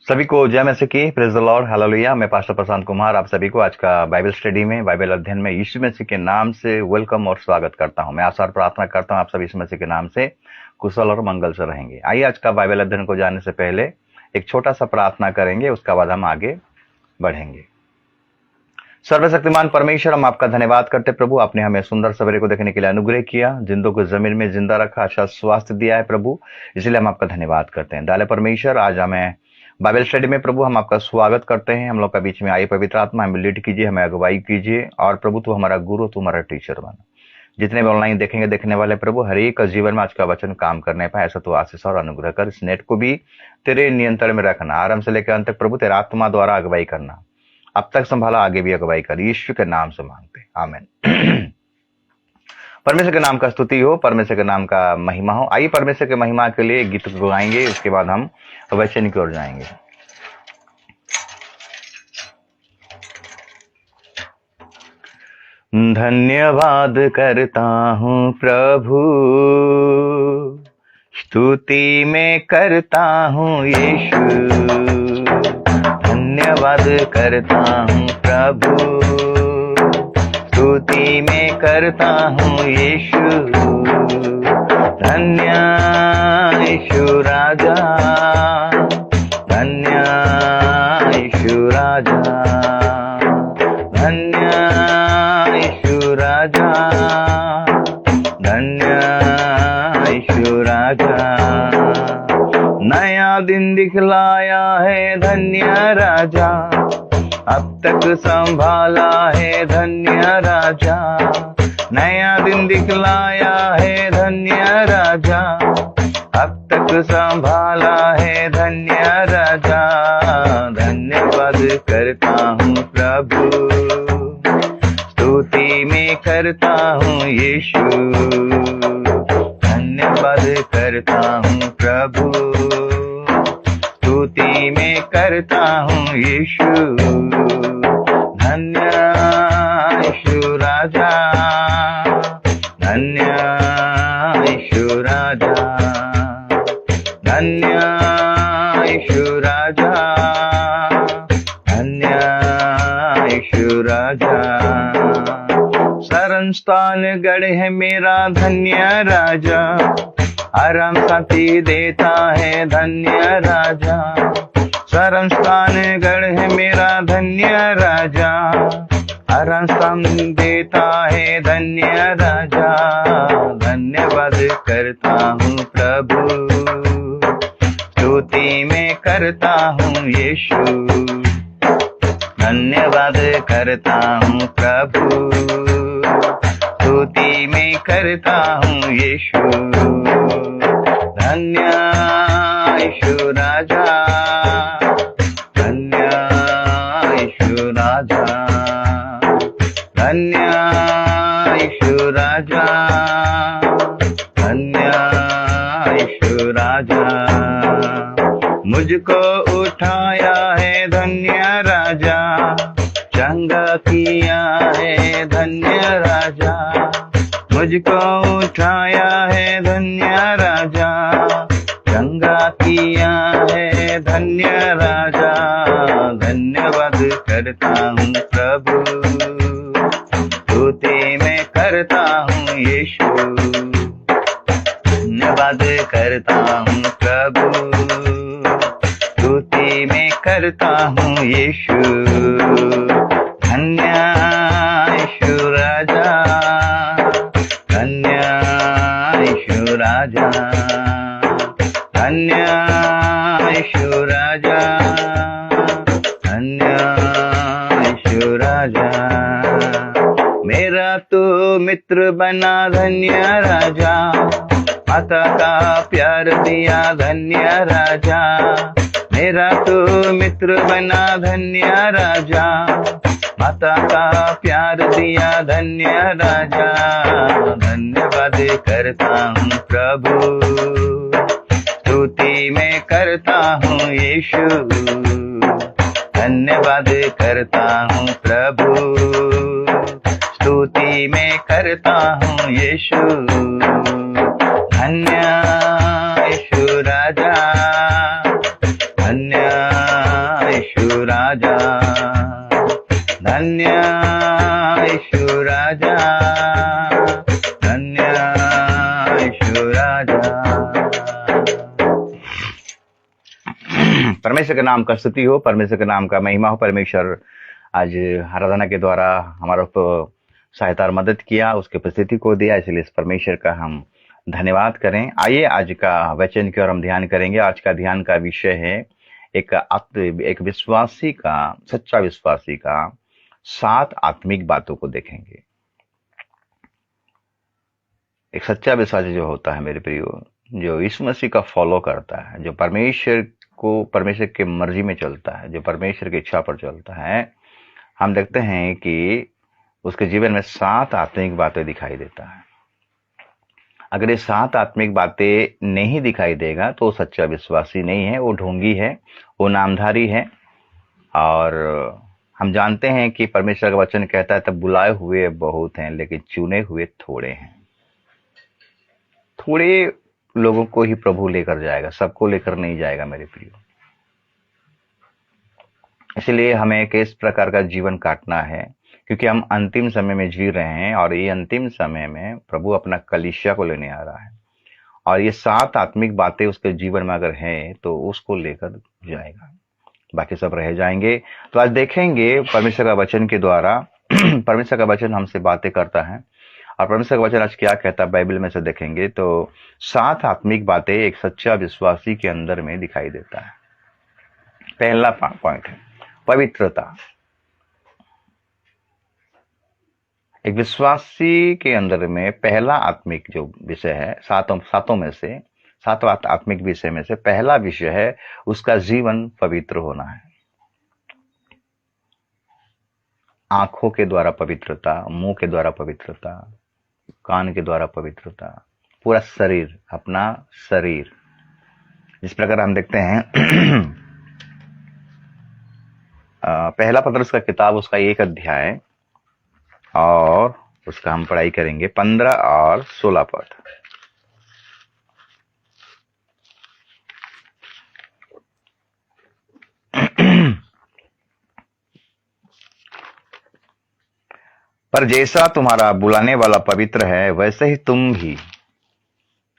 सभी को जय मसीह की, प्रेज द लॉर्ड, हालेलुया। मैं पास्टर प्रशांत कुमार आप सभी को आज का बाइबल स्टडी में, बाइबल अध्ययन में यीशु मसीह के नाम से वेलकम और स्वागत करता हूं। मैं आशा और प्रार्थना करता हूं आप सभी यीशु मसीह के नाम से कुशल और मंगल से रहेंगे। आइए आज का बाइबल अध्ययन को जाने से पहले एक छोटा सा प्रार्थना करेंगे, उसके बाद हम आगे बढ़ेंगे। सर्वशक्तिमान परमेश्वर, हम आपका धन्यवाद करते प्रभु, आपने हमें सुंदर सवेरे को देखने के लिए अनुग्रह किया, जिंदों को जमीन में जिंदा रखा, अच्छा स्वास्थ्य दिया है प्रभु, इसलिए हम आपका धन्यवाद करते हैं। दाले परमेश्वर, आज हमें बाइबल स्टडी में प्रभु हम आपका स्वागत करते हैं। हम लोग का बीच में आई पवित्र आत्मा हमें लीड कीजिए, हमें अगुवाई कीजिए, और प्रभु तू हमारा गुरु, तू हमारा टीचर बना। जितने भी ऑनलाइन देखेंगे देखने वाले प्रभु, हर एक जीवन में आज का वचन काम करने पाए, ऐसा तो आशीष और अनुग्रह कर। इस नेट को भी तेरे नियंत्रण में रखना, आरंभ से लेकर अंत तक प्रभु तेरा आत्मा द्वारा अगुवाई करना, अब तक संभाला, आगे भी अगुवाई कर, यीशु के नाम से मांगते, आमीन। परमेश्वर के नाम का स्तुति हो, परमेश्वर के नाम का महिमा हो। आइए परमेश्वर के महिमा के लिए गीत को गाएंगे, उसके बाद हम वचन की ओर जाएंगे। धन्यवाद करता हूँ प्रभु, स्तुति में करता हूँ यीशु। धन्यवाद करता हूँ प्रभु, स्तुति में करता हूँ यीशु। धन्य यीशु राजा, धन्य यीशु राजा, धन्य यीशु राजा, धन्य यीशु राजा। नया दिन दिखलाया है धन्य राजा, अब तक संभाला है धन्य राजा। नया दिन दिखलाया है धन्य राजा, अब तक संभाला है धन्य राजा। धन्यवाद करता हूँ प्रभु, स्तुति में करता हूँ यीशु। धन्यवाद करता हूँ प्रभु, स्तुति में करता हूँ यीशु। धन्य यीशु राजा, धन्य यीशु राजा, धन्य यीशु राजा, धन्य यीशु राजा। शरण स्थान गढ़ है मेरा धन्य राजा, आराम शांति देता है धन्य राजा। शरण स्थान गढ़ है मेरा धन्य राजा, आराम शांति देता है धन्य राजा। धन्यवाद करता हूँ प्रभु, स्तुति में करता हूँ यीशु। धन्यवाद करता हूँ प्रभु, स्तुति में करता हूँ यीशु। धन्य यीशु राजा, धन्य यीशु राजा, धन्य यीशु राजा, धन्य यीशु राजा। मुझको उठाया है धन्य राजा, चंगा किया है धन्य राजा। मुझको उठाया है धन्य राजा, चंगा किया है धन्य राजा। धन्यवाद करता हूँ प्रभु, स्तुति में करता हूँ यीशु। धन्यवाद करता हूँ प्रभु, स्तुति में करता हूँ यीशु। धन्य यीशु राजा, धन्य यीशु राजा, धन्य यीशु राजा, धन्य यीशु राजा। मेरा तो मित्र बना धन्य राजा, माता का प्यार दिया धन्य राजा। मेरा तो मित्र बना धन्य राजा, माता का प्यार दिया धन्य राजा। धन्यवाद करता हूँ प्रभु, स्तुति में करता हूँ यीशु। धन्यवाद करता हूँ प्रभु, स्तुति में करता हूँ यीशु। धन्य यीशु राजा, धन्य यीशु राजा, धन्य यीशु राजा, धन्य यीशु राजा। परमेश्वर के नाम का स्तुति हो, परमेश्वर के नाम का महिमा हो। परमेश्वर आज आराधना के द्वारा हमारा सहायता और मदद किया, उसके उपस्थिति को दिया, इसलिए इस परमेश्वर का हम धन्यवाद करें। आइए आज का वचन की ओर हम ध्यान करेंगे। आज का ध्यान का विषय है एक विश्वासी का, सच्चा विश्वासी का 7 आत्मिक बातों को देखेंगे। एक सच्चा विश्वासी जो होता है मेरे प्रियो, जो यीशु मसीह का फॉलो करता है, जो परमेश्वर के मर्जी में चलता है, जो परमेश्वर की इच्छा पर चलता है, हम देखते हैं कि उसके जीवन में 7 आत्मिक बातें दिखाई देता है। अगर ये 7 आत्मिक बातें नहीं दिखाई देगा तो सच्चा विश्वासी नहीं है, वो ढोंगी है, वो नामधारी है। और हम जानते हैं कि परमेश्वर का वचन कहता है, तब बुलाए हुए बहुत हैं लेकिन चुने हुए थोड़े हैं। थोड़े लोगों को ही प्रभु लेकर जाएगा, सबको लेकर नहीं जाएगा मेरे प्रियो। इसलिए हमें किस प्रकार का जीवन काटना है, क्योंकि हम अंतिम समय में जी रहे हैं और ये अंतिम समय में प्रभु अपना कलीसिया को लेने आ रहा है और ये 7 आत्मिक बातें उसके जीवन में अगर हैं तो उसको लेकर जाएगा, बाकी सब रह जाएंगे। तो आज देखेंगे परमेश्वर का वचन के द्वारा परमेश्वर का वचन हमसे बातें करता है और परमेश्वर का वचन आज क्या कहता है बाइबल में से देखेंगे तो 7 आत्मिक बातें एक सच्चा विश्वासी के अंदर में दिखाई देता है। पहला पॉइंट है पवित्रता। एक विश्वासी के अंदर में पहला आत्मिक जो विषय है, सातों में से 7 आत्मिक विषय में से पहला विषय है उसका जीवन पवित्र होना है। आंखों के द्वारा पवित्रता, मुंह के द्वारा पवित्रता, कान के द्वारा पवित्रता, पूरा शरीर, अपना शरीर। जिस प्रकार हम देखते हैं पहला पत्रस का किताब, उसका 1 अध्याय और उसका हम पढ़ाई करेंगे 15 और 16 पद। पर जैसा तुम्हारा बुलाने वाला पवित्र है, वैसे ही तुम भी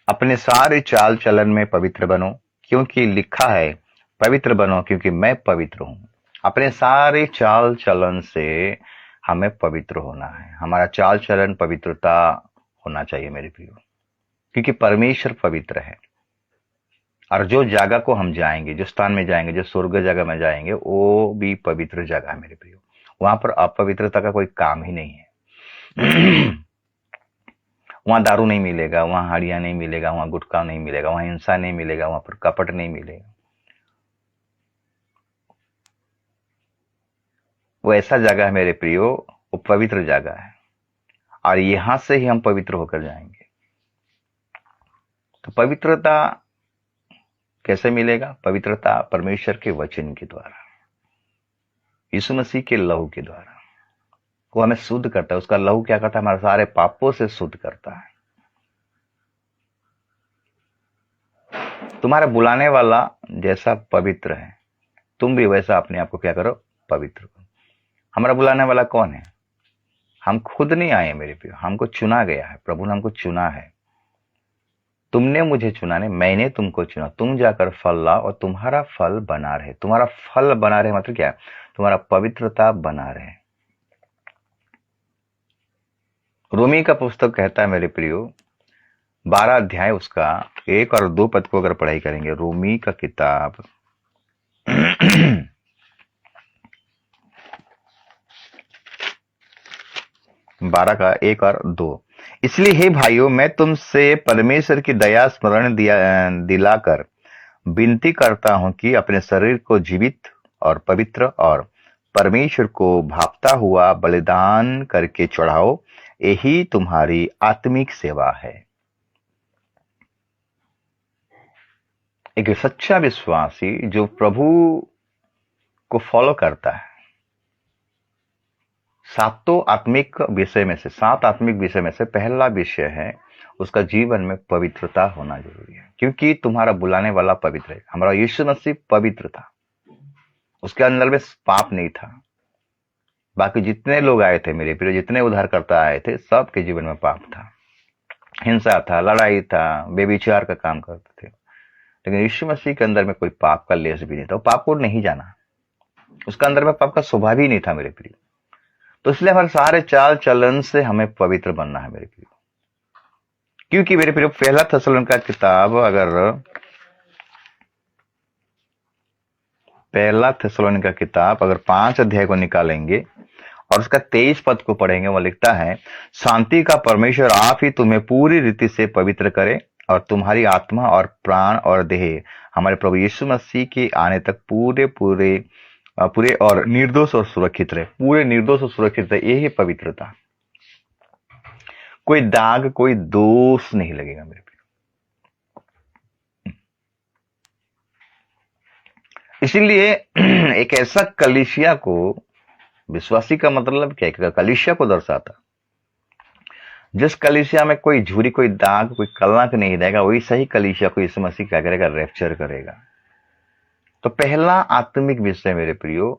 अपने सारे चाल चलन में पवित्र बनो, क्योंकि लिखा है, पवित्र बनो क्योंकि मैं पवित्र हूं। अपने सारे चाल चलन से हमें पवित्र होना है। हमारा चाल चलन पवित्रता होना चाहिए मेरे प्रियो, क्योंकि परमेश्वर पवित्र है। और जो जगह को हम जाएंगे, जो स्थान में जाएंगे, जो स्वर्ग जगह में जाएंगे, वो भी पवित्र जगह है मेरे प्रियो। वहां पर अपवित्रता का कोई काम ही नहीं है। वहां दारू नहीं मिलेगा, वहां हाड़िया नहीं मिलेगा, वहां गुटखा नहीं मिलेगा, वहां हिंसा नहीं मिलेगा, वहां पर कपट नहीं मिलेगा। वो ऐसा जगह है मेरे प्रियो, वो पवित्र जगह है और यहां से ही हम पवित्र होकर जाएंगे। तो पवित्रता कैसे मिलेगा? पवित्रता परमेश्वर के वचन के द्वारा, यीशु मसीह के लहू के द्वारा। वो हमें शुद्ध करता है। उसका लहू क्या करता है? हमारे सारे पापों से शुद्ध करता है। तुम्हारा बुलाने वाला जैसा पवित्र है, तुम भी वैसा अपने आप को क्या करो? पवित्र करो। हमारा बुलाने वाला कौन है? हम खुद नहीं आए मेरे प्रिय, हमको चुना गया है। प्रभु ने हमको चुना है। तुमने मुझे चुना नहीं, मैंने तुमको चुना। तुम जाकर फल लाओ और तुम्हारा फल बना रहे। तुम्हारा फल बना रहे मतलब क्या? तुम्हारा पवित्रता बना रहे। रोमी का पुस्तक कहता है मेरे प्रियो, 12 अध्याय उसका 1 और 2 पद को अगर पढ़ाई करेंगे, रोमी का किताब 12 का 1 और 2। इसलिए हे भाइयों, मैं तुमसे परमेश्वर की दया स्मरण दिलाकर विनती करता हूं कि अपने शरीर को जीवित और पवित्र और परमेश्वर को भापता हुआ बलिदान करके चढ़ाओ, यही तुम्हारी आत्मिक सेवा है। एक सच्चा विश्वासी जो प्रभु को फॉलो करता है, 7 आत्मिक विषय में से पहला विषय है उसका जीवन में पवित्रता होना जरूरी है। क्योंकि तुम्हारा बुलाने वाला पवित्र है। हमारा यीशु मसीह पवित्र था, उसके अंदर में पाप नहीं था। बाकी जितने लोग आए थे मेरे प्रिय, जितने उद्धारकर्ता आए थे, सबके जीवन में पाप था, हिंसा था, लड़ाई था, बेविचार का काम करते थे। लेकिन यीशु मसीह के अंदर में कोई पाप का लेस भी नहीं था, वो पाप को नहीं जाना, उसका अंदर में पाप का स्वभाव ही नहीं था मेरे प्रिय। तो इसलिए हमारे सारे चाल चलन से हमें पवित्र बनना है मेरे प्रिय। क्योंकि मेरे प्रिय पहला थेसलोनिका किताब, अगर पहला थेसलोनिका किताब अगर 5 अध्याय को निकालेंगे और उसका 23 पद को पढ़ेंगे, वो लिखता है, शांति का परमेश्वर आप ही तुम्हें पूरी रीति से पवित्र करे और तुम्हारी आत्मा और प्राण और देह हमारे प्रभु यीशु मसीह के आने तक पूरे पूरे पूरे और निर्दोष और सुरक्षित रहे। पूरे निर्दोष और सुरक्षित रहे, यही पवित्रता। कोई दाग, कोई दोष नहीं लगेगा मेरे पे। इसीलिए एक ऐसा कलीसिया को, विश्वासी का मतलब क्या है, कलीसिया को दर्शाता, जिस कलीसिया में कोई झुरी, कोई दाग, कोई कलंक नहीं रहेगा, वही सही कलीसिया को यीशु मसीह क्या करेगा, रैप्चर करेगा। तो पहला आत्मिक विषय मेरे प्रियो,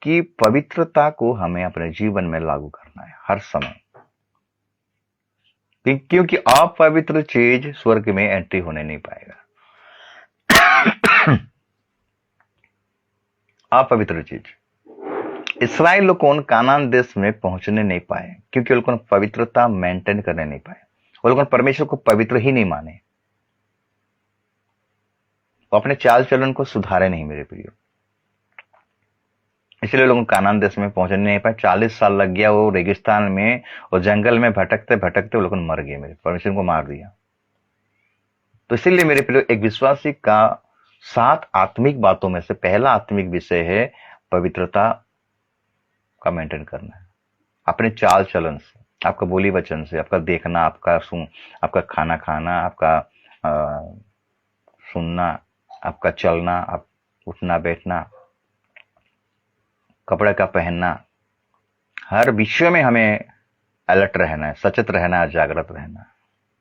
कि पवित्रता को हमें अपने जीवन में लागू करना है हर समय, क्योंकि अपवित्र चीज स्वर्ग में एंट्री होने नहीं पाएगा। अपवित्र चीज, इसराइल लोग कौन कानान देश में पहुंचने नहीं पाए, क्योंकि वो लोग पवित्रता मेंटेन करने नहीं पाए, वो लोग परमेश्वर को पवित्र ही नहीं माने, वो अपने चाल चलन को सुधारे नहीं मेरे प्रियो। इसलिए लोगों कानान देश में पहुंचने नहीं पाए। 40 साल लग गया, वो रेगिस्तान में और जंगल में भटकते भटकते वो लोग मर गए, मेरे परमेश्वर को मार दिया। तो इसीलिए मेरे प्रियो, एक विश्वासी का 7 आत्मिक बातों में से पहला आत्मिक विषय है पवित्रता का मेंटेन करना है, अपने चाल चलन से, आपका बोली वचन से, आपका देखना, आपका खाना खाना, आपका सुनना, आपका चलना, आप उठना बैठना, कपड़े का पहनना, हर विषय में हमें अलर्ट रहना है, सचेत रहना है, जागृत रहना।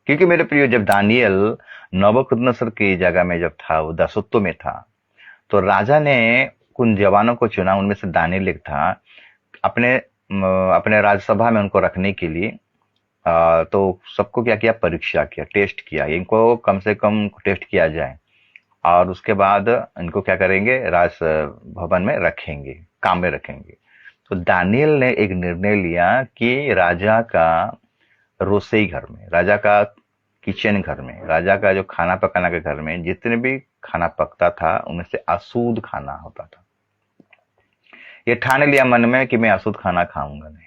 क्योंकि मेरे प्रियो, जब दानियल नबूकदनेस्सर की जगह में जब था, वो दासत्व में था, तो राजा ने उन जवानों को चुना, उनमें से दानियल एक था, अपने राज्यसभा में उनको रखने के लिए। तो सबको क्या किया, परीक्षा किया, टेस्ट किया, इनको कम से कम टेस्ट किया जाए और उसके बाद इनको क्या करेंगे, राज भवन में रखेंगे, काम में रखेंगे। तो दानियल ने एक निर्णय लिया कि राजा का रसोई घर में, राजा का किचन घर में, राजा का जो खाना पकाना के घर में जितने भी खाना पकता था, उनमें से अशुद्ध खाना होता था। ये ठान लिया मन में कि मैं अशुद्ध खाना खाऊंगा नहीं।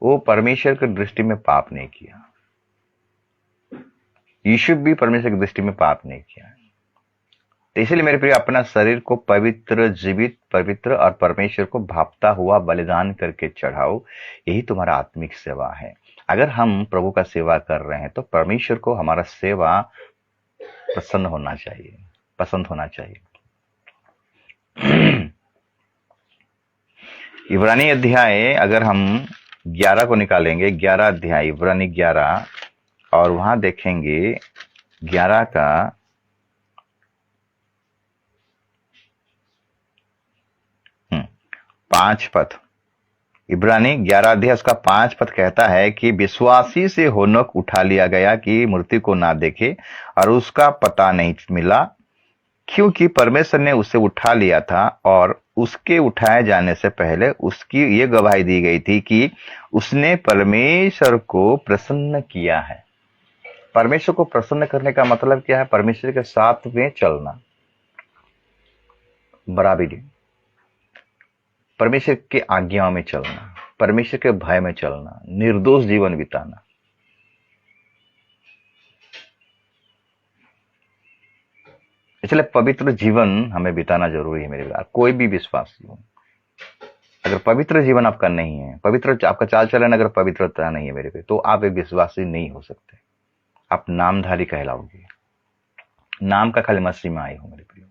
वो परमेश्वर की दृष्टि में पाप नहीं किया, यीशु भी परमेश्वर की दृष्टि में पाप नहीं किया। तो इसलिए मेरे प्रिय, अपना शरीर को पवित्र, जीवित, पवित्र और परमेश्वर को भापता हुआ बलिदान करके चढ़ाओ, यही तुम्हारा आत्मिक सेवा है। अगर हम प्रभु का सेवा कर रहे हैं तो परमेश्वर को हमारा सेवा प्रसन्न होना चाहिए, पसंद होना चाहिए। इब्रानी अध्याय अगर हम 11 को निकालेंगे, 11 अध्याय इब्रानी 11, और वहां देखेंगे 11 का 5 पद, इब्रानी 11 अध्याय उसका 5 पद कहता है कि विश्वासी से होनोक उठा लिया गया कि मूर्ति को ना देखे और उसका पता नहीं मिला, क्योंकि परमेश्वर ने उसे उठा लिया था और उसके उठाए जाने से पहले उसकी ये गवाही दी गई थी कि उसने परमेश्वर को प्रसन्न किया है। परमेश्वर को प्रसन्न करने का मतलब क्या है, परमेश्वर के साथ में चलना, बराबरी, परमेश्वर के आज्ञाओं में चलना, परमेश्वर के भय में चलना, निर्दोष जीवन बिताना। इसलिए पवित्र जीवन हमें बिताना जरूरी है मेरे भाई। कोई भी विश्वासी हो, अगर पवित्र जीवन आपका नहीं है, पवित्र आपका चाल चलन अगर पवित्रता नहीं है मेरे पे, तो आप एक विश्वासी नहीं हो सकते, आप नामधारी कहलाओगे। नाम का खाली मसीह में आए हो मेरे प्रियो।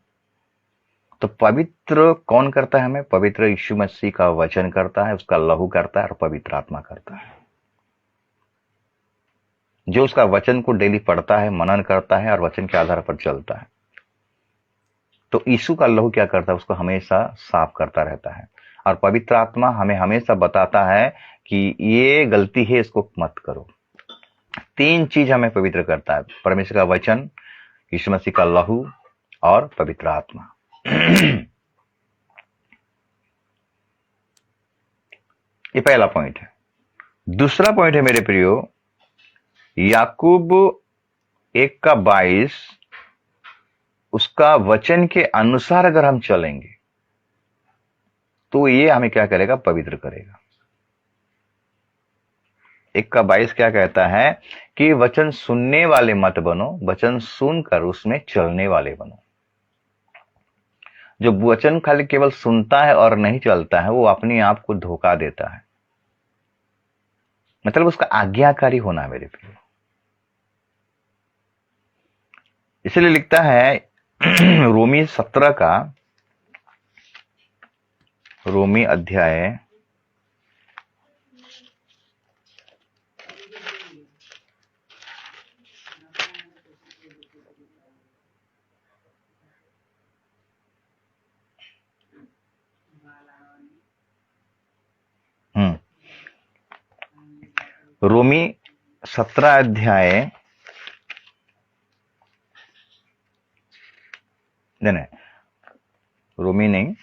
तो पवित्र कौन करता है हमें? पवित्र यीशु मसीह का वचन करता है, उसका लहू करता है और पवित्र आत्मा करता है। जो उसका वचन को डेली पढ़ता है, मनन करता है और वचन के आधार पर चलता है, तो यीशु का लहू क्या करता है, उसको हमेशा साफ करता रहता है। और पवित्र आत्मा हमें हमेशा बताता है कि ये गलती है, इसको मत करो। 3 चीज हमें पवित्र करता है, परमेश्वर का वचन, यीशु मसीह का लहू और पवित्र आत्मा। ये पहला पॉइंट है। दूसरा पॉइंट है मेरे प्रियो, याकूब 1:22, उसका वचन के अनुसार अगर हम चलेंगे तो ये हमें क्या करेगा, पवित्र करेगा। 1:22 क्या कहता है कि वचन सुनने वाले मत बनो, वचन सुनकर उसमें चलने वाले बनो। जो वचन खाली केवल सुनता है और नहीं चलता है, वो अपने आप को धोखा देता है। मतलब उसका आज्ञाकारी होना है मेरे प्रियो। इसलिए लिखता है रोमी 17 का, रोमी अध्याय 17 अध्याय, नहीं, रोमी नहीं,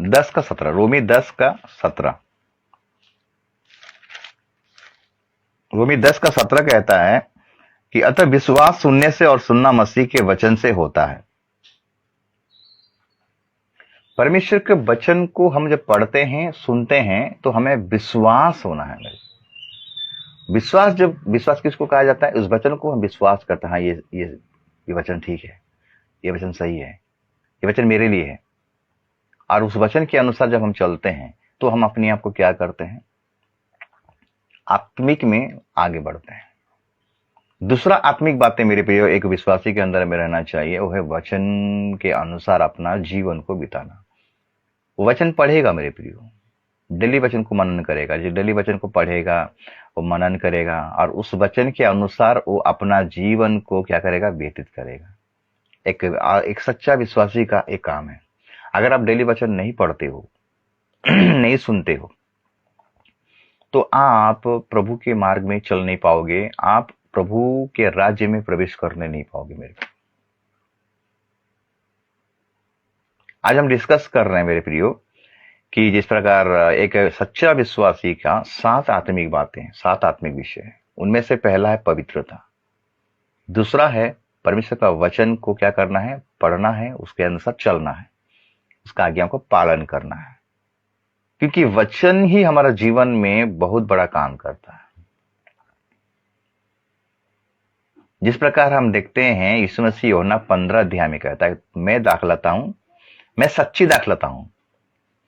10 का 17, रोमी 10 का 17, रोमी 10 का 17 कहता है कि अतः विश्वास सुनने से और सुनना मसीह के वचन से होता है। परमेश्वर के वचन को हम जब पढ़ते हैं, सुनते हैं, तो हमें विश्वास होना है मेरे। विश्वास, जब विश्वास किसको कहा जाता है, उस वचन को हम विश्वास करते हैं, हाँ ये वचन ठीक है, ये वचन सही है, ये वचन मेरे लिए है। और उस वचन के अनुसार जब हम चलते हैं तो हम अपने आप को क्या करते हैं, आत्मिक में आगे बढ़ते हैं। दूसरा आत्मिक बातें मेरे प्रियो एक विश्वासी के अंदर में रहना चाहिए, वो है वचन के अनुसार अपना जीवन को बिताना। वो वचन पढ़ेगा मेरे प्रियो, डेली वचन को मनन करेगा। जो डेली वचन को पढ़ेगा, वो मनन करेगा और उस वचन के अनुसार वो अपना जीवन को क्या करेगा, व्यतीत करेगा। एक सच्चा विश्वासी का एक काम है। अगर आप डेली वचन नहीं पढ़ते हो नहीं सुनते हो, तो आप प्रभु के मार्ग में चल नहीं पाओगे, आप प्रभु के राज्य में प्रवेश करने नहीं पाओगे मेरे। आज हम डिस्कस कर रहे हैं मेरे प्रियो कि जिस प्रकार एक सच्चा विश्वासी का 7 आत्मिक बातें हैं, 7 आत्मिक विषय हैं। उनमें से पहला है पवित्रता, दूसरा है परमेश्वर का वचन को क्या करना है, पढ़ना है, उसके अनुसार चलना है, उसका आज्ञा को पालन करना है, क्योंकि वचन ही हमारा जीवन में बहुत बड़ा काम करता है। जिस प्रकार हम देखते हैं यीशु मसीह यूहन्ना 15 अध्याय में कहता है, मैं दाखलता हूं, मैं सच्ची दाखलता हूं।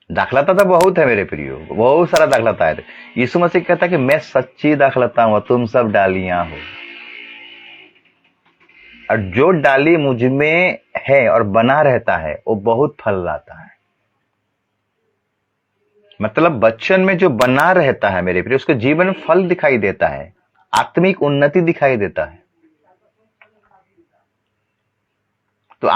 दाखलता तो बहुत है मेरे प्रियो, बहुत सारा दाखलता है। यीशु मसीह कहता है कि मैं सच्ची दाखलता हूं, तुम सब डालियां हो, और जो डाली मुझ में है और बना रहता है वो बहुत फल लाता है। मतलब वचन में जो बना रहता है मेरे प्रिय, उसके जीवन में फल दिखाई देता है, आत्मिक उन्नति दिखाई देता है। तो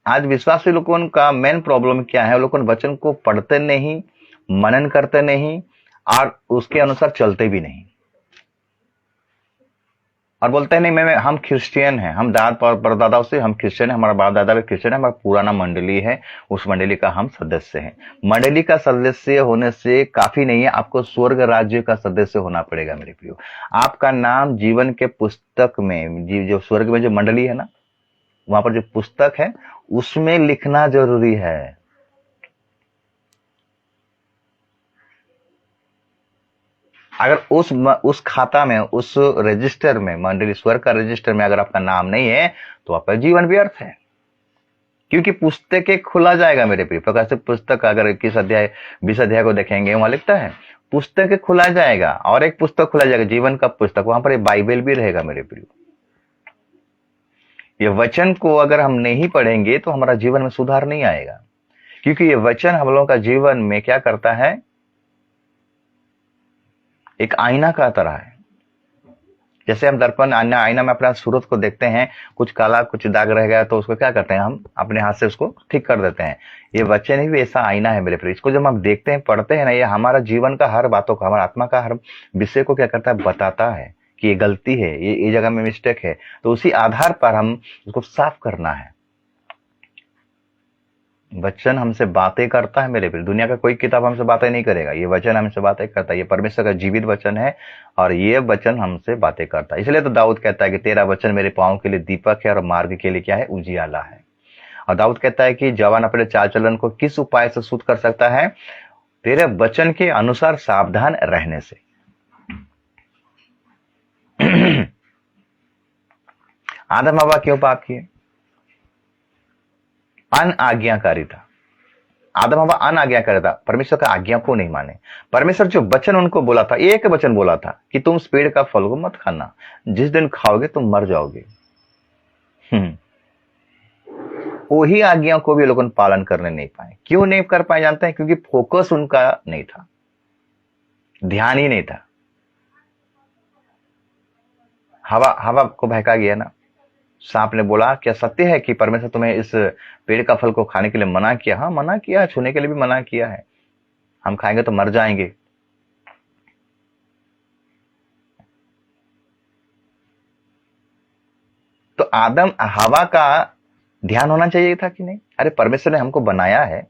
आज विश्वासी लोगों का मेन प्रॉब्लम क्या है, वो लोग वचन को पढ़ते नहीं, मनन करते नहीं और उसके अनुसार चलते भी नहीं, और बोलते हैं नहीं हम क्रिश्चियन हैं, हम परदादाओं से हम क्रिश्चियन हैं, हमारा बाप दादा भी क्रिश्चियन है, हमारा पुराना मंडली है, उस मंडली का हम सदस्य हैं। मंडली का सदस्य होने से काफी नहीं है, आपको स्वर्ग राज्य का सदस्य होना पड़ेगा मेरे प्रियो। आपका नाम जीवन के पुस्तक में, जो स्वर्ग में जो मंडली है ना, वहां पर जो पुस्तक है उसमें लिखना जरूरी है। अगर उस खाता में, उस रजिस्टर में, मंडली स्वर्ग का रजिस्टर में अगर आपका नाम नहीं है तो आपका जीवन व्यर्थ है, क्योंकि पुस्तकें खुला जाएगा मेरे प्रिय। प्रकाश से पुस्तक अगर 21 अध्याय 20 अध्याय को देखेंगे, वहां लिखता है पुस्तकें खुला जाएगा, और एक पुस्तक खुला जाएगा जीवन का पुस्तक, वहां पर बाइबल भी रहेगा मेरे प्रिय। ये वचन को अगर हम नहीं पढ़ेंगे तो हमारा जीवन में सुधार नहीं आएगा, क्योंकि ये वचन हम लोगों का जीवन में क्या करता है, एक आईना का तरह है। जैसे हम दर्पण आईना में अपना सूरत को देखते हैं, कुछ काला कुछ दाग रह गया तो उसको क्या करते हैं, हम अपने हाथ से उसको ठीक कर देते हैं। ये वचन ही भी ऐसा आईना है मेरे प्रिय। इसको जब हम देखते हैं, पढ़ते हैं ना, ये हमारा जीवन का हर बातों को, हमारा आत्मा का हर विषय को क्या करता है, बताता है कि ये गलती है, ये जगह में मिस्टेक है। तो उसी आधार पर हम उसको साफ करना है। वचन हमसे बातें करता है मेरे प्रिय। दुनिया का कोई किताब हमसे बातें नहीं करेगा, ये वचन हमसे बातें करता है। ये परमेश्वर का जीवित वचन है और ये वचन हमसे बातें करता है। इसलिए तो दाऊद कहता है कि तेरा वचन मेरे पांव के लिए दीपक है और मार्ग के लिए क्या है, उजियाला है। और दाऊद कहता है कि जवान अपने चाल चलन को किस उपाय से शुद्ध कर सकता है, तेरे वचन के अनुसार सावधान रहने से। आदम हवा क्यों पाप किए? अनाज्ञाकारी था। आदम हवा अनाज्ञाकारी था, परमेश्वर का आज्ञा को नहीं माने। परमेश्वर जो वचन उनको बोला था, एक वचन बोला था कि तुम इस पेड़ का फल को मत खाना, जिस दिन खाओगे तुम मर जाओगे। वही आज्ञा को भी लोगों पालन करने नहीं पाए। क्यों नहीं कर पाए जानते हैं? क्योंकि फोकस उनका नहीं था, ध्यान ही नहीं था। हवा को बहका गया ना। सांप ने बोला, क्या सत्य है कि परमेश्वर तुम्हें इस पेड़ का फल को खाने के लिए मना किया? हाँ मना किया, छूने के लिए भी मना किया है, हम खाएंगे तो मर जाएंगे। तो आदम हवा का ध्यान होना चाहिए था कि नहीं? अरे परमेश्वर ने हमको बनाया है,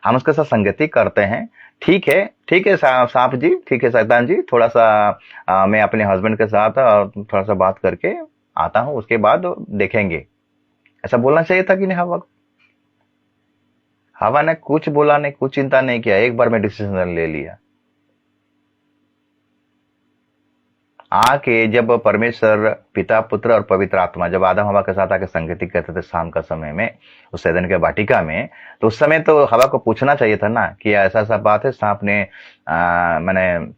हम उसके साथ संगति करते हैं, ठीक है, ठीक है सांप जी, ठीक है शैतान जी, थोड़ा सा मैं अपने हस्बैंड के साथ थोड़ा सा बात करके आता हूं, उसके बाद देखेंगे। ऐसा बोलना चाहिए था कि नहीं हवा को? हवा ने कुछ बोला नहीं, कुछ चिंता नहीं किया, एक बार में डिसीजन ले लिया। आके जब परमेश्वर पिता पुत्र और पवित्र आत्मा जब आदम हवा के साथ आके संगति करते थे शाम का समय में उस एदन के वाटिका में, तो उस समय तो हवा को पूछना चाहिए था ना कि ऐसा ऐसा बात है, सांप ने मैंने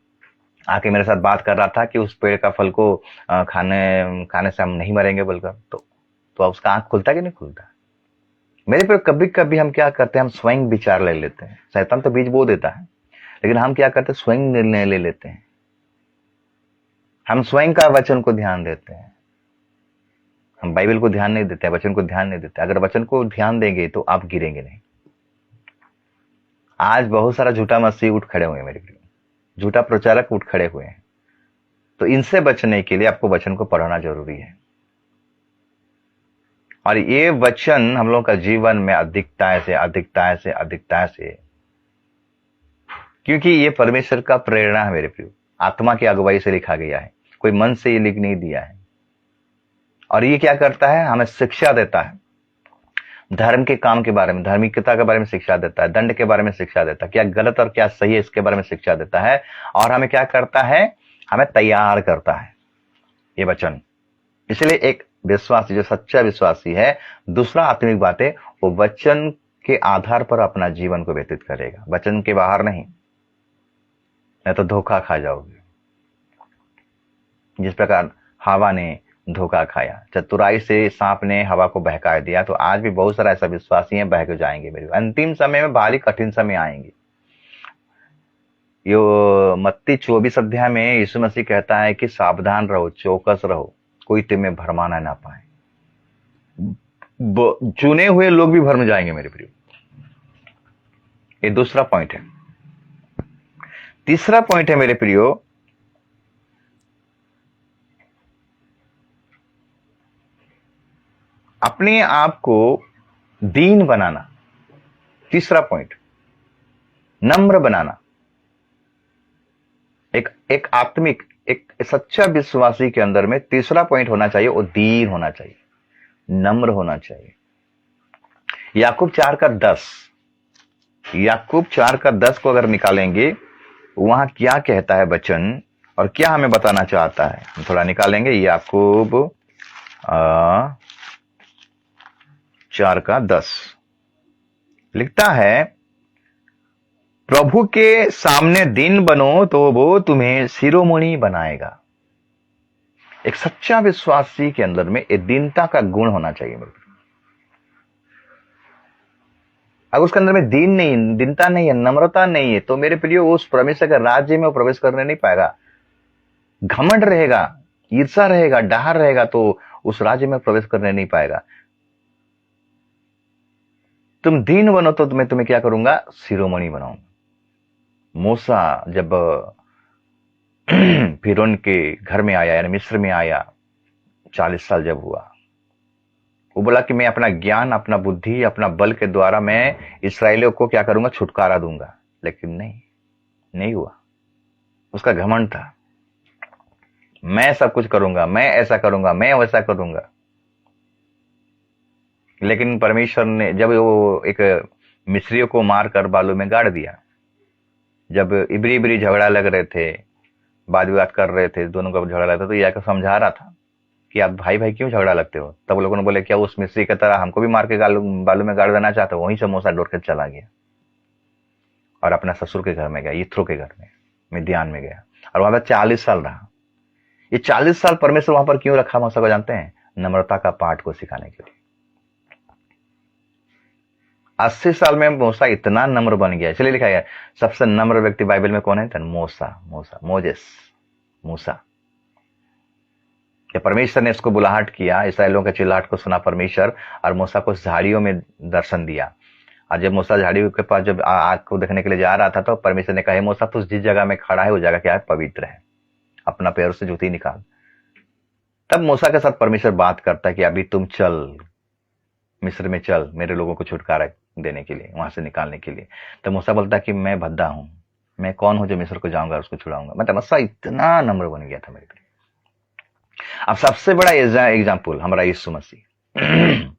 आके मेरे साथ बात कर रहा था कि उस पेड़ का फल को खाने से हम नहीं मरेंगे बोलकर। तो उसका आंख खुलता कि नहीं खुलता? मेरे पे कभी कभी हम क्या करते हैं, हम स्वयं विचार ले लेते हैं। शैतान तो बीज बो देता है, लेकिन हम क्या करते हैं, स्वयं निर्णय ले लेते हैं। हम स्वयं का वचन को ध्यान देते हैं, हम बाइबल को ध्यान नहीं देते, वचन को ध्यान नहीं देते। अगर वचन को ध्यान देंगे तो आप गिरेंगे नहीं। आज बहुत सारा झूठा मसीह उठ खड़े हुए हैं मेरे प्रिय, झूठा प्रचारक उठ खड़े हुए हैं। तो इनसे बचने के लिए आपको वचन को पढ़ना जरूरी है। और ये वचन हम लोगों का जीवन में अधिकता से, क्योंकि ये परमेश्वर का प्रेरणा है मेरे प्रिय, आत्मा की अगुवाई से लिखा गया है, कोई मन से ये लिख नहीं दिया है। और ये क्या करता है, हमें शिक्षा देता है, धर्म के काम के बारे में, धार्मिकता के बारे में शिक्षा देता है, दंड के बारे में शिक्षा देता है, क्या गलत और क्या सही है इसके बारे में शिक्षा देता है। और हमें क्या करता है, हमें तैयार करता है ये वचन। इसलिए एक विश्वासी जो सच्चा विश्वासी है, दूसरा आत्मिक बात है, वो वचन के आधार पर अपना जीवन को व्यतीत करेगा, वचन के बाहर नहीं तो धोखा खा जाओगे। जिस प्रकार हवा ने धोखा खाया, चतुराई से सांप ने हवा को बहका दिया, तो आज भी बहुत सारा ऐसा विश्वासी है बहक जाएंगे मेरे। अंतिम समय में भारी कठिन समय आएंगे। यो मत्ती 24 अध्याय में यीशु मसीह कहता है कि सावधान रहो, चौकस रहो, कोई तुम्हें भरमाना ना पाए। चुने हुए लोग भी भरम जाएंगे मेरे प्रिय। ये दूसरा पॉइंट है। तीसरा पॉइंट है मेरे प्रियो, अपने आप को दीन बनाना। तीसरा पॉइंट, नम्र बनाना। एक आत्मिक, एक सच्चा विश्वासी के अंदर में तीसरा पॉइंट होना चाहिए, वो दीन होना चाहिए, नम्र होना चाहिए। याकूब 4:10, याकूब 4:10 को अगर निकालेंगे, वहां क्या कहता है वचन और क्या हमें बताना चाहता है, हम थोड़ा निकालेंगे। याकूब 4:10 लिखता है, प्रभु के सामने दीन बनो तो वो तुम्हें शिरोमणि बनाएगा। एक सच्चा विश्वासी के अंदर में एक दीनता का गुण होना चाहिए। अगर उसके अंदर में दीनता नहीं है, नम्रता नहीं है, तो मेरे प्रियो उस परमेश्वर के राज्य में वो प्रवेश करने नहीं पाएगा। घमंड रहेगा, ईर्षा रहेगा, डहार रहेगा तो उस राज्य में प्रवेश करने नहीं पाएगा। तुम दीन बनो तो मैं तुम्हें क्या करूंगा, शिरोमणि बनाऊंगा। मूसा जब फिरौन के घर में आया, यानी मिस्र में आया, 40 साल जब हुआ, वो बोला कि मैं अपना ज्ञान, अपना बुद्धि, अपना बल के द्वारा मैं इसराइलियों को क्या करूंगा, छुटकारा दूंगा। लेकिन नहीं हुआ। उसका घमंड था, मैं सब कुछ करूंगा, मैं ऐसा करूंगा, मैं वैसा करूंगा। लेकिन परमेश्वर ने जब वो एक मिस्रियों को मारकर बालू में गाड़ दिया, जब इबरी इबरी झगड़ा लग रहे थे, वाद विवाद कर रहे थे, दोनों का झगड़ा लगता, तो ये आकर समझा रहा था कि आप भाई भाई क्यों झगड़ा लगते हो। तब लोगों ने बोले क्या उस मिस्री की तरह हमको भी मार के बालू में गाड़ देना चाहते हो। वहीं से मूसा दौड़ के चला गया और अपना ससुर के घर में गया, यित्रो के घर में, मिद्यान में गया, और वहां पर 40 साल रहा। ये 40 साल परमेश्वर वहां पर क्यों रखा मूसा को जानते हैं? नम्रता का पाठ को सिखाने के लिए। 80 साल में मूसा इतना नम्र बन गया, इसलिए लिखा गया सबसे नम्र व्यक्ति बाइबल में कौन है? मूसा। जब परमेश्वर ने इसको बुलाहट किया, इसराइलियों के चिल्लाहट को सुना परमेश्वर, और मूसा को झाड़ियों में दर्शन दिया। और जब मूसा झाड़ियों के पास जब आग को देखने के लिए जा रहा था, तो परमेश्वर ने कहा, मूसा तू जिस जगह में खड़ा है वो जगह क्या है? पवित्र है, अपना पैरों से जूती निकाल। तब मूसा के साथ परमेश्वर बात करता है कि अभी तुम चल, मिस्र में चल, मेरे लोगों को छुटकारा देने के लिए, वहां से निकालने के लिए। तो मूसा बोलता है कि मैं भद्दा हूं, मैं कौन हूं जो मिस्र को जाऊंगा उसको छुड़ाऊंगा। मतलब मूसा इतना नम्र बन गया था मेरे लिए। अब सबसे बड़ा एग्जाम्पल हमारा यीशु मसीह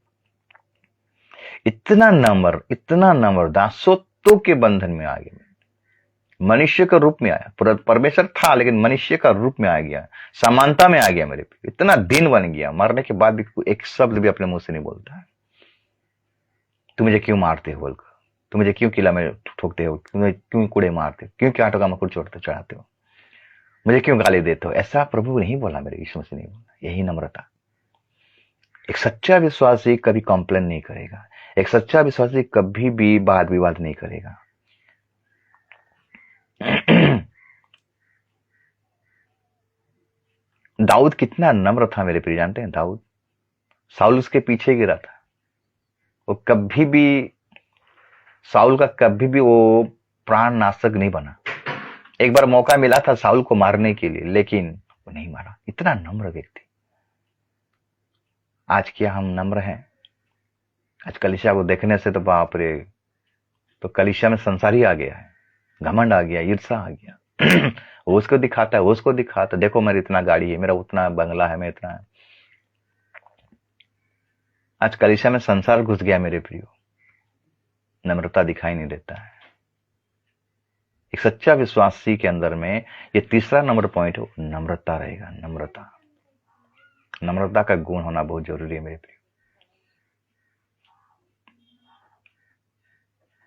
इतना नम्र, दासत्व के बंधन में आ गया, मनुष्य के रूप में आया। परमेश्वर था लेकिन मनुष्य का रूप में आ गया, समानता में आ गया मेरे पे। इतना दिन बन गया, मरने के बाद भी एक शब्द भी अपने मुंह से नहीं बोलता है। तुम मुझे क्यों मारते हो बोलकर, तुम मुझे क्यों किला में ठोकते हो, तुम्हें क्यों कूड़े मारते हो, क्यों कांटों का मकुड़ चढ़ाते हो, मुझे क्यों गाली देते हो। ऐसा प्रभु नहीं बोला, मेरे यीशु मसीह नहीं बोला। यही नम्रता। एक सच्चा विश्वासी कभी कंप्लेन नहीं करेगा, एक सच्चा विश्वासी कभी भी वाद विवाद नहीं करेगा। दाऊद कितना नम्र था मेरे प्रिय, जानते हैं? दाऊद, साउल उसके पीछे गिरा था, वो कभी भी, साउल का कभी भी वो प्राण नाशक नहीं बना। एक बार मौका मिला था साउल को मारने के लिए, लेकिन वो नहीं मारा। इतना नम्र व्यक्ति। आज क्या हम नम्र हैं? आज कलीसिया को देखने से तो बाप रे, तो कलीसिया में संसार ही आ गया है, घमंड आ गया, ईर्षा आ गया। वो उसको दिखाता है, वो उसको दिखाता है, देखो मेरा इतना गाड़ी है, मेरा उतना बंगला है, मैं इतना है। आज कलीसिया में संसार घुस गया मेरे प्रियो, नम्रता दिखाई नहीं देता है। एक सच्चा विश्वासी के अंदर में ये तीसरा नंबर पॉइंट हो, नम्रता रहेगा। नम्रता का गुण होना बहुत जरूरी है मेरे प्रियो।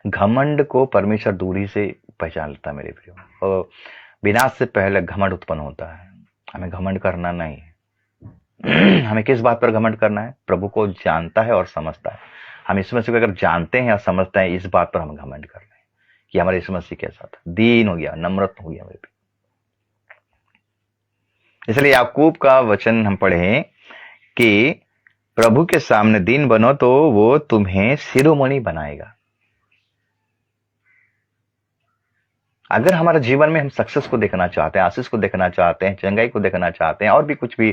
घमंड को परमेश्वर दूरी से पहचान लेता मेरे प्रियो, और विनाश से पहले घमंड उत्पन्न होता है। हमें घमंड करना नहीं है। हमें किस बात पर घमंड करना है? प्रभु को जानता है और समझता है। हम यीशु मसीह को अगर जानते हैं और समझते हैं, इस बात पर हम घमंड कर रहे हैं कि हमारे यीशु मसीह के साथ दीन हो गया, नम्रत हो गया मेरे प्रियो। इसलिए याकूब का वचन हम पढ़े कि प्रभु के सामने दीन बनो तो वो तुम्हें शिरोमणि बनाएगा। अगर हमारे जीवन में हम सक्सेस को देखना चाहते हैं, आशीष को देखना चाहते हैं, चंगाई को देखना चाहते हैं, और भी कुछ भी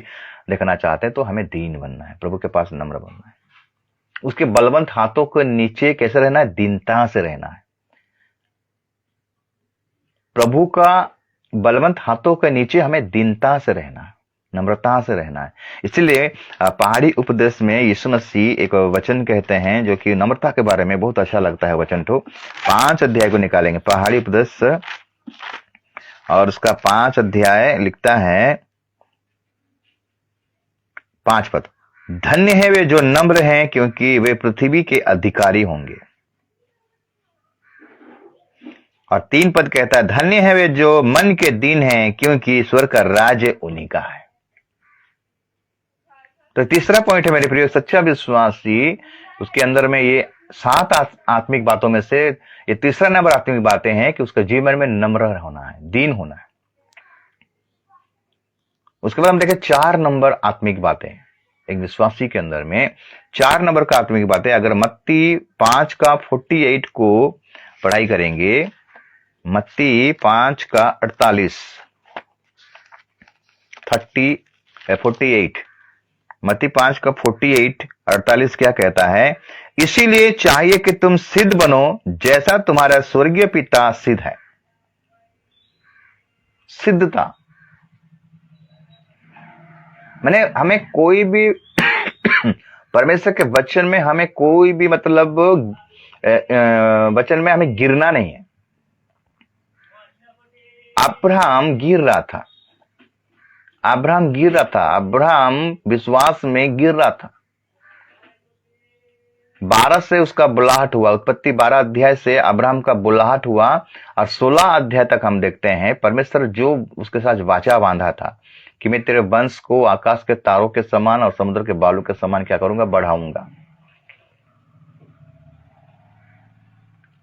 देखना चाहते हैं, तो हमें दीन बनना है, प्रभु के पास नम्र बनना है। उसके बलवंत हाथों के नीचे कैसे रहना है? दीनता से रहना है। प्रभु का बलवंत हाथों के नीचे हमें दीनता से रहना है, नम्रता से रहना है। इसलिए पहाड़ी उपदेश में यीशु मसीह एक वचन कहते हैं जो कि नम्रता के बारे में बहुत अच्छा लगता है। वचन तो 5 अध्याय को निकालेंगे, पहाड़ी उपदेश, और उसका 5 अध्याय लिखता है 5 पद। धन्य है वे जो नम्र हैं, क्योंकि वे पृथ्वी के अधिकारी होंगे। और 3 पद कहता है, धन्य है वे जो मन के दीन हैं, क्योंकि स्वर्ग का राज्य उन्हीं का है। तो तीसरा पॉइंट है मेरे प्रिय, सच्चा विश्वासी, उसके अंदर में ये 7 आत्मिक बातों में से ये तीसरा नंबर आत्मिक बातें हैं कि उसके जीवन में नम्र होना है, दीन होना है। उसके बाद हम देखें 4 नंबर आत्मिक बातें। एक विश्वासी के अंदर में 4 नंबर का आत्मिक बातें, अगर मत्ती 5 का 48 को पढ़ाई करेंगे, मत्ती 5 का 48 48, मत्ती 5 का 48 क्या कहता है? इसीलिए चाहिए कि तुम सिद्ध बनो जैसा तुम्हारा स्वर्गीय पिता सिद्ध है। सिद्धता मैंने हमें कोई भी परमेश्वर के वचन में हमें कोई भी मतलब वचन में हमें गिरना नहीं है। अब्राहम गिर रहा था, अब्राहम विश्वास में गिर रहा था। 12 से उसका बुलाहट हुआ, उत्पत्ति 12 अध्याय से अब्राहम का बुलाहट हुआ, और 16 अध्याय तक हम देखते हैं परमेश्वर जो उसके साथ वाचा बांधा था कि मैं तेरे वंश को आकाश के तारों के समान और समुद्र के बालू के समान क्या करूंगा? बढ़ाऊंगा।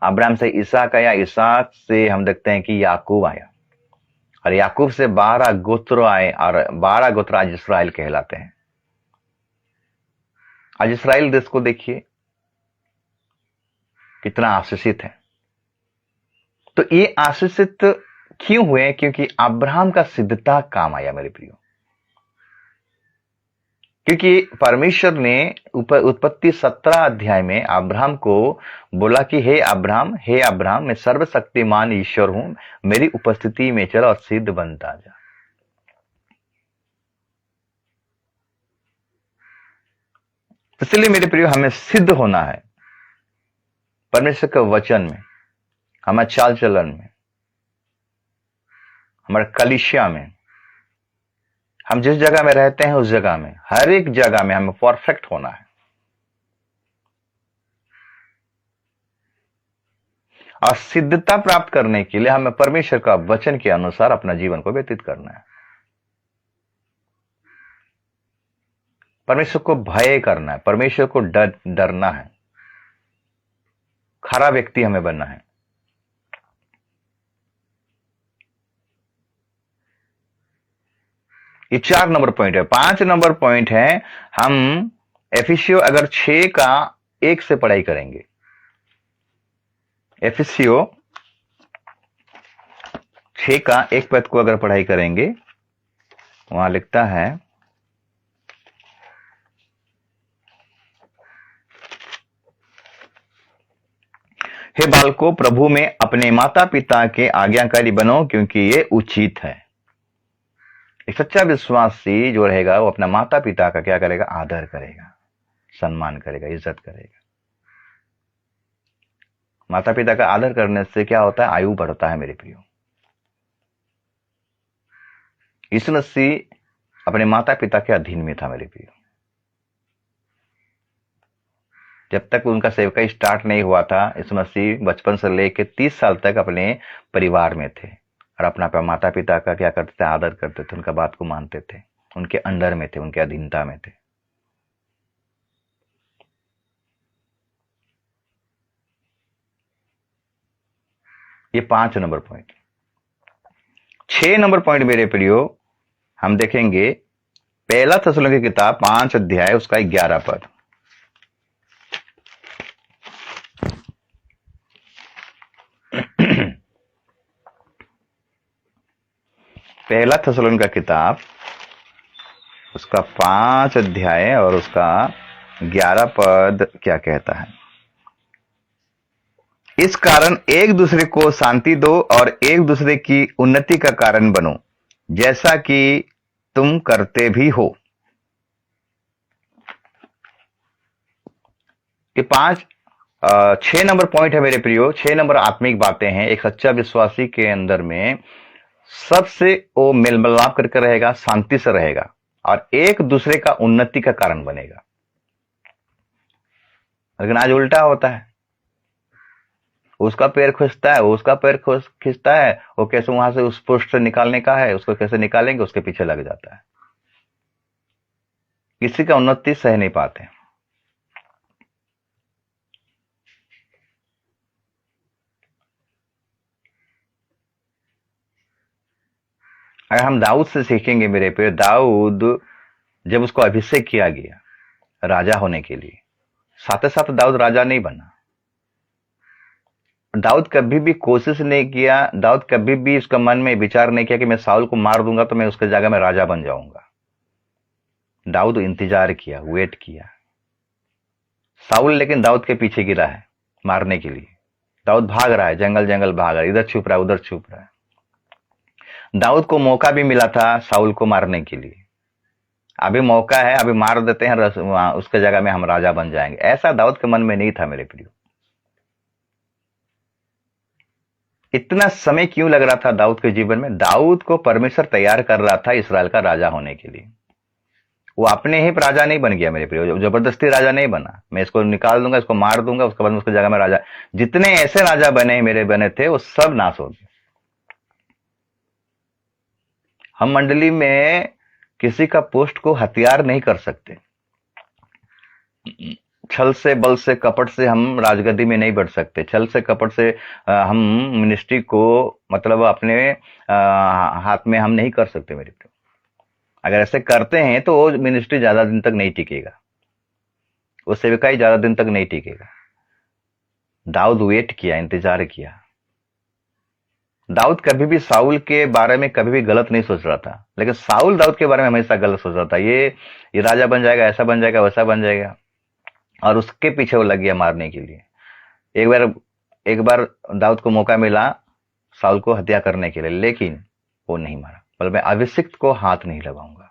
अब्राहम से इसहाक आया, इसहाक से हम देखते हैं कि याकूब आया, और याकूब से 12 गोत्र आए, और 12 गोत्र आज इस्राएल कहलाते हैं। आज इस्राएल देश को देखिए कितना आशीषित है। तो ये आशीषित क्यों हुए? क्योंकि अब्राहम का सिद्धता काम आया मेरे प्रियो। क्योंकि परमेश्वर ने उत्पत्ति 17 अध्याय में अब्राहम को बोला कि हे अब्राहम, मैं सर्वशक्तिमान ईश्वर हूं, मेरी उपस्थिति में चल और सिद्ध बनता जा। इसलिए मेरे प्रियो हमें सिद्ध होना है परमेश्वर के वचन में, हमारे चाल चलन में, हमारे कलीसिया में, हम जिस जगह में रहते हैं उस जगह में, हर एक जगह में हमें परफेक्ट होना है। और सिद्धता प्राप्त करने के लिए हमें परमेश्वर का वचन के अनुसार अपना जीवन को व्यतीत करना है। परमेश्वर को भय करना है, परमेश्वर को डरना है, खरा व्यक्ति हमें बनना है। ये 4 नंबर पॉइंट है। 5 नंबर पॉइंट है, हम एफिसियो अगर 6 का 1 से पढ़ाई करेंगे, एफिसियो 6 का 1 पद को अगर पढ़ाई करेंगे, वहां लिखता है, हे बालकों, प्रभु में अपने माता पिता के आज्ञाकारी बनो, क्योंकि ये उचित है। एक सच्चा विश्वासी जो रहेगा वो अपना माता पिता का क्या करेगा? आदर करेगा, सम्मान करेगा, इज्जत करेगा। माता पिता का आदर करने से क्या होता है? आयु बढ़ता है मेरे प्रियो। यीशु मसीह अपने माता पिता के अधीन में था मेरे प्रियो। जब तक उनका सेवकाई स्टार्ट नहीं हुआ था, यीशु मसीह बचपन से लेकर 30 साल तक अपने परिवार में थे, और अपना माता पिता का क्या करते थे? आदर करते थे, उनका बात को मानते थे, उनके अंडर में थे, उनके अधीनता में थे। ये 5 नंबर पॉइंट। 6 नंबर पॉइंट मेरे प्रियो हम देखेंगे, पहला थिस्सलुनीके की किताब 5 अध्याय उसका 11 पद। पहला थिस्सलुनीके का किताब उसका 5 अध्याय और उसका 11 पद क्या कहता है? इस कारण एक दूसरे को शांति दो और एक दूसरे की उन्नति का कारण बनो, जैसा कि तुम करते भी हो। ये 6 नंबर पॉइंट है मेरे प्रियो। 6 नंबर आत्मिक बातें हैं। एक सच्चा विश्वासी के अंदर में सबसे वो मेल मिलाप करके रहेगा, शांति से रहेगा, और एक दूसरे का उन्नति का कारण बनेगा। लेकिन आज उल्टा होता है, उसका पैर खींचता है, उसका पैर खींचता है, वो कैसे वहां से उस पोस्ट से निकालने का है, उसको कैसे निकालेंगे, उसके पीछे लग जाता है। किसी का उन्नति सह नहीं पाते। अगर हम दाऊद से सीखेंगे मेरे पे, दाऊद जब उसको अभिषेक किया गया राजा होने के लिए, साथ ही साथ दाऊद राजा नहीं बना। दाऊद कभी भी कोशिश नहीं किया, दाऊद कभी भी उसका मन में विचार नहीं किया कि मैं साउल को मार दूंगा तो मैं उसके जगह में राजा बन जाऊंगा। दाऊद इंतजार किया, वेट किया। साउल लेकिन दाऊद के पीछे गिरा है मारने के लिए। दाऊद भाग रहा है, जंगल जंगल भाग रहा है, इधर छुप रहा है, उधर छुप रहा है। दाऊद को मौका भी मिला था साउल को मारने के लिए। अभी मौका है, अभी मार देते हैं, उसके जगह में हम राजा बन जाएंगे, ऐसा दाऊद के मन में नहीं था मेरे प्रियो। इतना समय क्यों लग रहा था दाऊद के जीवन में? दाऊद को परमेश्वर तैयार कर रहा था इसराइल का राजा होने के लिए। वो अपने ही राजा नहीं बन गया मेरे प्रियो, जबरदस्ती राजा नहीं बना, मैं इसको निकाल दूंगा, इसको मार दूंगा, उसके बाद उसकी जगह में राजा। जितने ऐसे राजा बने मेरे बने थे वो सब नाश हो गए। हम मंडली में किसी का पोस्ट को हथियार नहीं कर सकते। छल से, बल से, कपट से हम राजगद्दी में नहीं बढ़ सकते। छल से, कपट से हम मिनिस्ट्री को मतलब अपने हाथ में हम नहीं कर सकते मेरे प्रियो। अगर ऐसे करते हैं तो वो मिनिस्ट्री ज्यादा दिन तक नहीं टिकेगा, वो सेवकाई ज्यादा दिन तक नहीं टिकेगा। दाऊद वेट किया, इंतजार किया। दाऊद कभी भी साउल के बारे में कभी भी गलत नहीं सोच रहा था, लेकिन साउल दाऊद के बारे में हमेशा गलत सोच रहा था। ये राजा बन जाएगा, ऐसा बन जाएगा, वैसा बन जाएगा, और उसके पीछे वो लग गया मारने के लिए। एक बार दाऊद को मौका मिला साउल को हत्या करने के लिए, लेकिन वो नहीं मारा। बोले मैं अभिषिक्त को हाथ नहीं लगाऊंगा।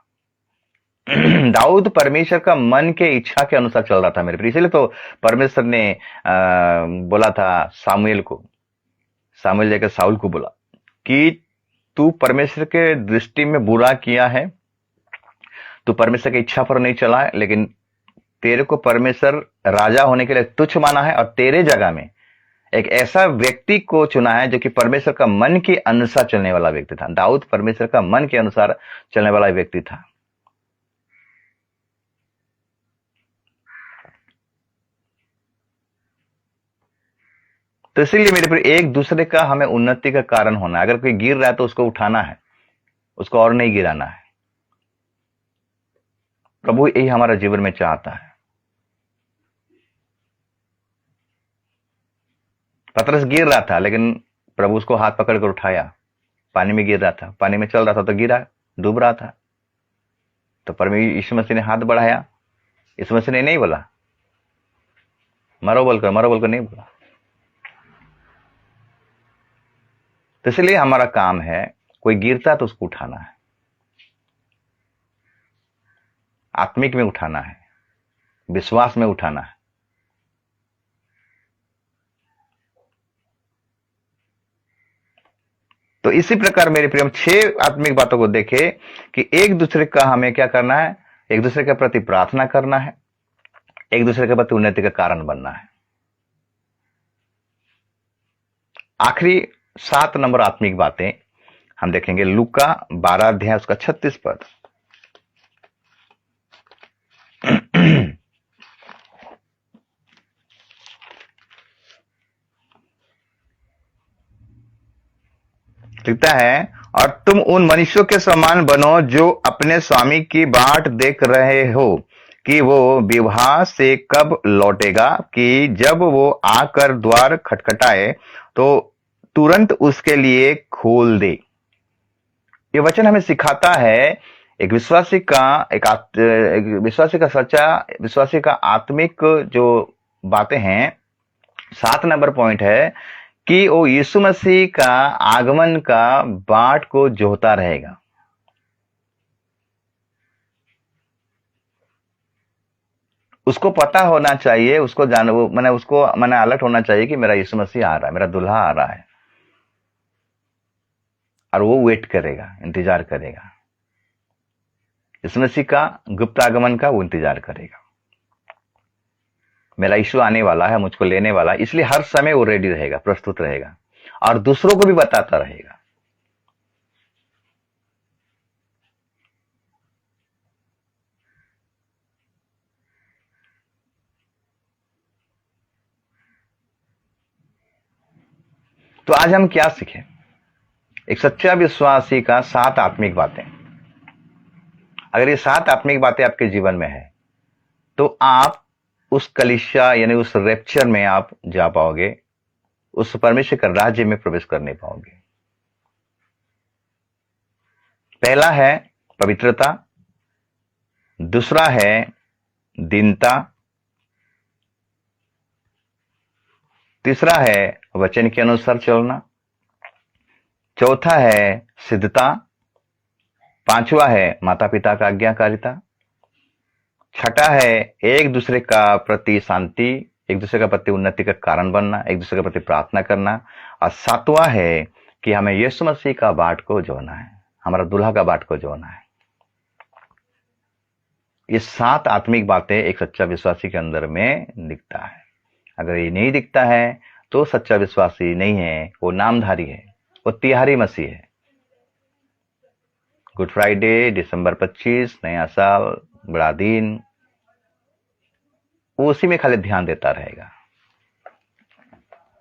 दाऊद परमेश्वर का मन के इच्छा के अनुसार चल रहा था मेरे प्रिय। इसलिए तो परमेश्वर ने बोला था सामुएल को, सामुएल जाकर साउल को बोला कि तू परमेश्वर के दृष्टि में बुरा किया है, तू परमेश्वर की इच्छा पर नहीं चला है, लेकिन तेरे को परमेश्वर राजा होने के लिए तुच्छ माना है, और तेरे जगह में एक ऐसा व्यक्ति को चुना है जो कि परमेश्वर का मन के अनुसार चलने वाला व्यक्ति था। दाऊद परमेश्वर का मन के अनुसार चलने वाला व्यक्ति था। तो इसीलिए मेरे पर एक दूसरे का हमें उन्नति का कारण होना है। अगर कोई गिर रहा है तो उसको उठाना है, उसको और नहीं गिराना है। प्रभु यही हमारा जीवन में चाहता है। पतरस गिर रहा था, लेकिन प्रभु उसको हाथ पकड़कर उठाया। पानी में गिर रहा था, पानी में चल रहा था तो गिरा, डूब रहा था, तो परमेश्वर यीशु मसीह ने हाथ बढ़ाया। यीशु मसीह ने नहीं बोला मरो बोलकर नहीं बोला। तो इसलिए हमारा काम है, कोई गिरता तो उसको उठाना है, आत्मिक में उठाना है, विश्वास में उठाना है। तो इसी प्रकार मेरे प्रिय, हम 6 आत्मिक बातों को देखे कि एक दूसरे का हमें क्या करना है, एक दूसरे के प्रति प्रार्थना करना है, एक दूसरे के प्रति उन्नति का कारण बनना है। आखिरी 7 नंबर आत्मिक बातें हम देखेंगे लूका 12 अध्याय उसका 36 पद। लिखता है, और तुम उन मनुष्यों के समान बनो जो अपने स्वामी की बाट देख रहे हो कि वो विवाह से कब लौटेगा, कि जब वो आकर द्वार खटखटाए तो तुरंत उसके लिए खोल दे। ये वचन हमें सिखाता है एक विश्वासी का सच्चा विश्वासी का आत्मिक जो बातें हैं। 7 नंबर पॉइंट है कि वो यीशु मसीह का आगमन का बाट को जोहता रहेगा। उसको पता होना चाहिए, उसको जान वो मैंने अलर्ट होना चाहिए कि मेरा यीशु मसीह आ रहा है, मेरा दुल्हा आ रहा है, और वो वेट करेगा, इंतजार करेगा। यीशु मसीह का गुप्त आगमन का वो इंतजार करेगा। मेरा यीशु आने वाला है, मुझको लेने वाला है, इसलिए हर समय वो रेडी रहेगा, प्रस्तुत रहेगा, और दूसरों को भी बताता रहेगा। तो आज हम क्या सीखें? एक सच्चा विश्वासी का 7 आत्मिक बातें। अगर ये 7 आत्मिक बातें आपके जीवन में है तो आप उस कलीसिया यानी उस रैप्चर में आप जा पाओगे, उस परमेश्वर के राज्य में प्रवेश कर नहीं पाओगे। पहला है पवित्रता, दूसरा है दीनता, तीसरा है वचन के अनुसार चलना, चौथा है सिद्धता, पांचवा है माता पिता का आज्ञाकारिता, छठा है एक दूसरे का प्रति शांति, एक दूसरे का प्रति उन्नति का कारण बनना, एक दूसरे के प्रति प्रार्थना करना, और सातवां है कि हमें यीशु मसीह का बाट को जोड़ना है, हमारा दूल्हा का बाट को जोड़ना है। ये 7 आत्मिक बातें एक सच्चा विश्वासी के अंदर में दिखता है। अगर ये नहीं दिखता है तो सच्चा विश्वासी नहीं है, वो नामधारी है, वो तिहारी मसीह है। गुड फ्राइडे, दिसंबर 25, नया साल, बड़ा दिन, वो उसी में खाली ध्यान देता रहेगा।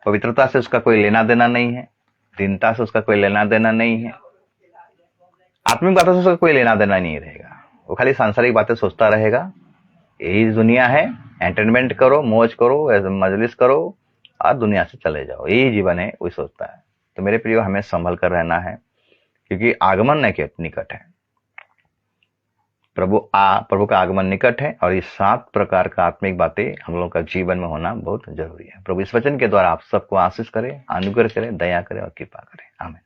पवित्रता से उसका कोई लेना देना नहीं है, दीनता से उसका कोई लेना देना नहीं है, आत्मिक बातों से उसका कोई लेना देना नहीं रहेगा। वो खाली सांसारिक बातें सोचता रहेगा, यही दुनिया है, एंटरटेनमेंट करो, मौज करो, मजलिस करो और दुनिया से चले जाओ, यही जीवन है, वही सोचता है। तो मेरे प्रियो, हमें संभल कर रहना है, क्योंकि आगमन निकट है। प्रभु का आगमन निकट है, और ये 7 प्रकार का आत्मिक बातें हम लोगों का जीवन में होना बहुत जरूरी है। प्रभु इस वचन के द्वारा आप सबको आशीष करे, अनुग्रह करे, दया करे और कृपा करे। आमीन।